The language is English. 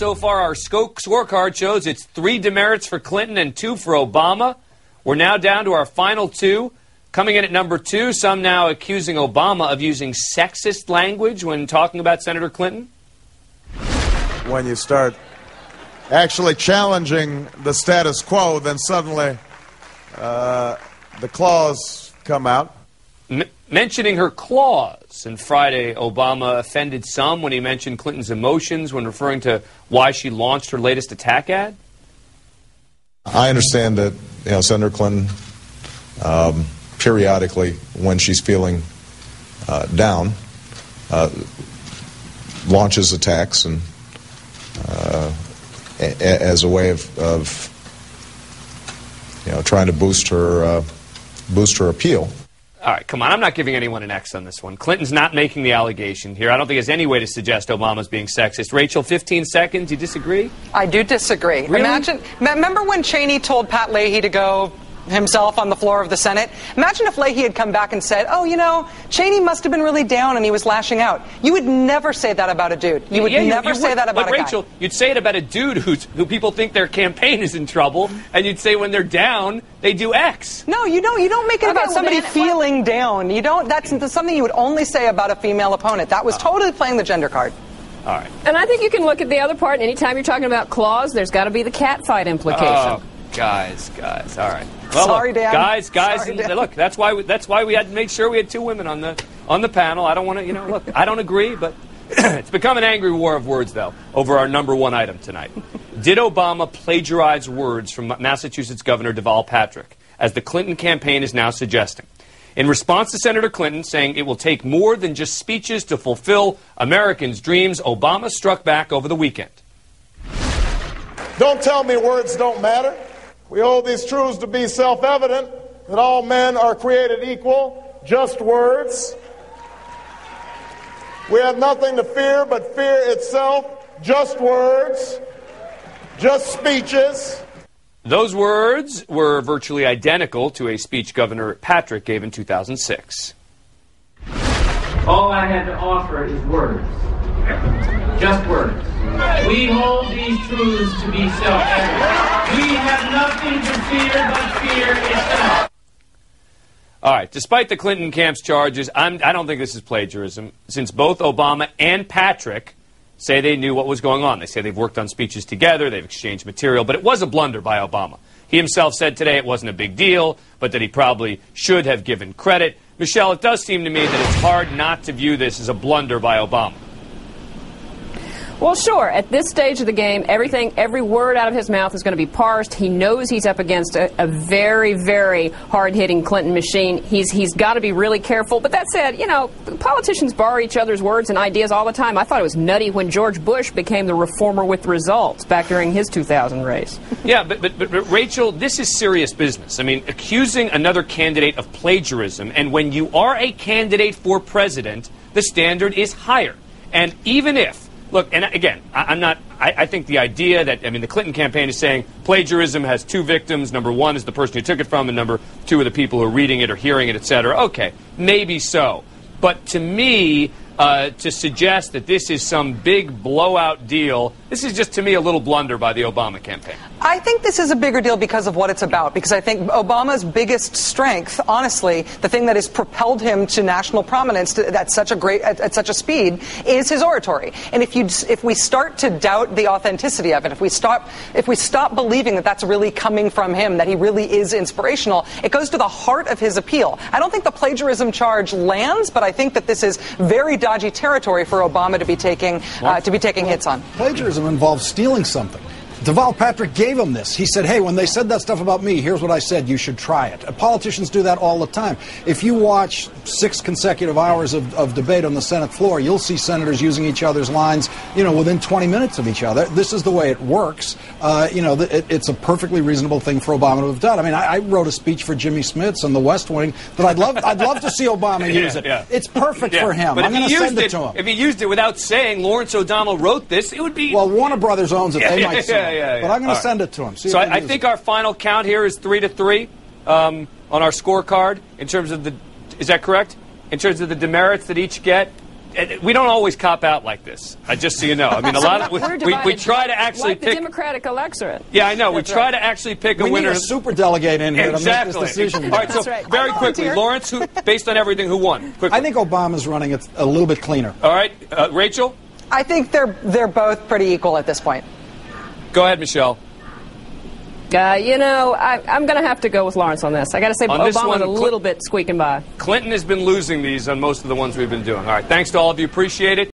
So far, our scorecard shows it's 3 demerits for Clinton and 2 for Obama. We're now down to our final 2. Coming in at number 2, some now accusing Obama of using sexist language when talking about Senator Clinton. When you start actually challenging the status quo, then suddenly the claws come out. Mentioning her claws. And Friday, Obama offended some when he mentioned Clinton's emotions when referring to why she launched her latest attack ad. I understand that, Senator Clinton, periodically, when she's feeling down, launches attacks and as a way of trying to boost her appeal. All right, come on. I'm not giving anyone an X on this one. Clinton's not making the allegation here. I don't think there's any way to suggest Obama's being sexist. Rachel, 15 seconds. You disagree? I do disagree. Really? Remember when Cheney told Pat Leahy to go himself on the floor of the Senate? Imagine if Leahy had come back and said, Cheney must have been really down and he was lashing out. You would never say that about a dude. You would never say that about a guy. Rachel, you'd say it about a dude who people think their campaign is in trouble, and you'd say when they're down, they do X. No, you don't make it about somebody feeling down. You don't. That's something you would only say about a female opponent. That was totally playing the gender card. All right. And I think you can look at the other part. Anytime you're talking about claws, there's got to be the cat fight implication. Oh, guys. All right. Well, sorry, Dan. Guys. Sorry, Dan. Look, that's why we had to make sure we had 2 women on the panel. I don't want to, look, I don't agree, but it's become an angry war of words, though, over our number 1 item tonight. Did Obama plagiarize words from Massachusetts Governor Deval Patrick, as the Clinton campaign is now suggesting? In response to Senator Clinton saying it will take more than just speeches to fulfill Americans' dreams, Obama struck back over the weekend. Don't tell me words don't matter. We hold these truths to be self-evident, that all men are created equal, just words. We have nothing to fear but fear itself, just words, just speeches. Those words were virtually identical to a speech Governor Patrick gave in 2006. All I had to offer is words. Just words. We hold these truths to be self-evident. We have nothing to fear but fear itself. All right. Despite the Clinton camp's charges, I don't think this is plagiarism, since both Obama and Patrick say they knew what was going on. They say they've worked on speeches together, they've exchanged material, but it was a blunder by Obama. He himself said today it wasn't a big deal, but that he probably should have given credit. Michelle, it does seem to me that it's hard not to view this as a blunder by Obama. Well, sure. At this stage of the game, every word out of his mouth is going to be parsed. He knows he's up against a very, very hard-hitting Clinton machine. He's got to be really careful. But that said, politicians borrow each other's words and ideas all the time. I thought it was nutty when George Bush became the reformer with results back during his 2000 race. Yeah, but Rachel, this is serious business. I mean, accusing another candidate of plagiarism, and when you are a candidate for president, the standard is higher. And even if, look, and again, I think the idea that, the Clinton campaign is saying plagiarism has 2 victims. Number 1 is the person who took it from, and number 2 are the people who are reading it or hearing it, etc. Okay, maybe so. But to me, to suggest that this is some big blowout deal, this is just, to me, a little blunder by the Obama campaign. I think this is a bigger deal because of what it's about, because I think Obama's biggest strength, honestly, the thing that has propelled him to national prominence at such a speed, is his oratory. And if we start to doubt the authenticity of it, if we stop believing that that's really coming from him, that he really is inspirational, it goes to the heart of his appeal. I don't think the plagiarism charge lands, but I think that this is very dodgy territory for Obama to be taking hits on. Plagiarism involves stealing something. Deval Patrick gave him this. He said, hey, when they said that stuff about me, here's what I said. You should try it. Politicians do that all the time. If you watch 6 consecutive hours of debate on the Senate floor, you'll see senators using each other's lines, within 20 minutes of each other. This is the way it works. It's a perfectly reasonable thing for Obama to have done. I wrote a speech for Jimmy Smits on the West Wing that I'd love to see Obama use it. Yeah. It's perfect for him. But I'm going to send it to him. If he used it without saying Lawrence O'Donnell wrote this, it would be... Well, Warner Brothers owns it. They might sue him. But I'm going to send it to him. So I think our final count here is 3-3 on our scorecard in terms of the... Is that correct? In terms of the demerits that each get. we don't always cop out like this. Just so you know. I mean, a lot of we try to actually like pick the Democratic electorate. Yeah, I know. We try to actually pick a we winner. We need a super delegate in here exactly. to make this decision. All right, so very quickly, Lawrence, based on everything, who won? Quickly. I think Obama's running it a little bit cleaner. All right, Rachel. I think they're both pretty equal at this point. Go ahead, Michelle. You know, I'm going to have to go with Lawrence on this. I got to say, Obama's a little bit squeaking by. Clinton has been losing these on most of the ones we've been doing. All right, thanks to all of you. Appreciate it.